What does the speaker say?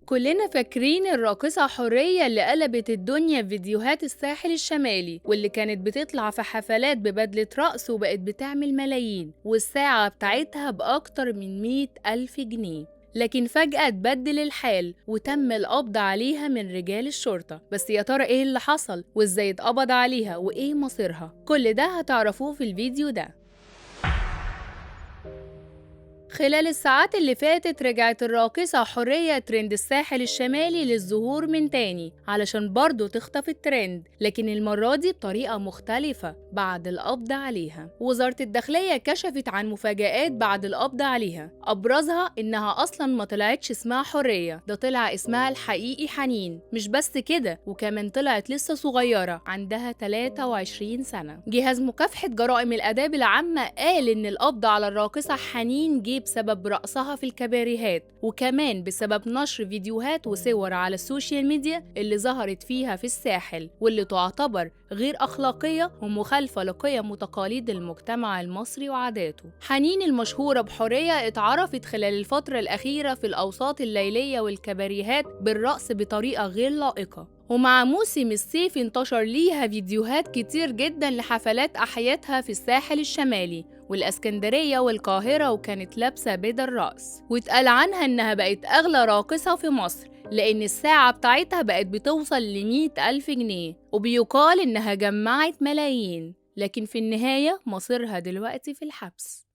كلنا فاكرين الراقصة حورية اللي قلبت الدنيا في فيديوهات الساحل الشمالي، واللي كانت بتطلع في حفلات ببدلة رقص وبقت بتعمل ملايين، والساعة بتاعتها بأكتر من 100,000 جنيه. لكن فجأة اتبدل الحال وتم القبض عليها من رجال الشرطة. بس يا ترى ايه اللي حصل وازاي اتقبض عليها وايه مصيرها؟ كل ده هتعرفوه في الفيديو ده. خلال الساعات اللي فاتت رجعت الراقصة حورية ترند الساحل الشمالي للظهور من تاني علشان برضه تخطف الترند، لكن المرة دي بطريقة مختلفة بعد القبض عليها. وزارة الداخلية كشفت عن مفاجآت بعد القبض عليها، أبرزها إنها أصلا ما طلعتش اسمها حورية، ده طلع اسمها الحقيقي حنين. مش بس كده، وكمان طلعت لسه صغيرة عندها 23 سنة. جهاز مكافحة جرائم الآداب العامة قال إن القبض على الراقصة حنين جه بسبب رقصها في الكباريهات، وكمان بسبب نشر فيديوهات وصور على السوشيال ميديا اللي ظهرت فيها في الساحل، واللي تعتبر غير أخلاقية ومخالفة لقيم وتقاليد المجتمع المصري وعاداته. حنين المشهورة بحورية اتعرفت خلال الفترة الأخيرة في الأوساط الليلية والكباريهات بالرقص بطريقة غير لائقة، ومع موسم الصيف انتشر ليها فيديوهات كتير جدا لحفلات أحياتها في الساحل الشمالي والاسكندرية والقاهرة، وكانت لابسة بدل رقص، واتقال عنها إنها بقت أغلى راقصة في مصر لأن الساعة بتاعتها بقت بتوصل ل100,000 جنيه، وبيقال إنها جمعت ملايين. لكن في النهاية مصيرها دلوقتي في الحبس.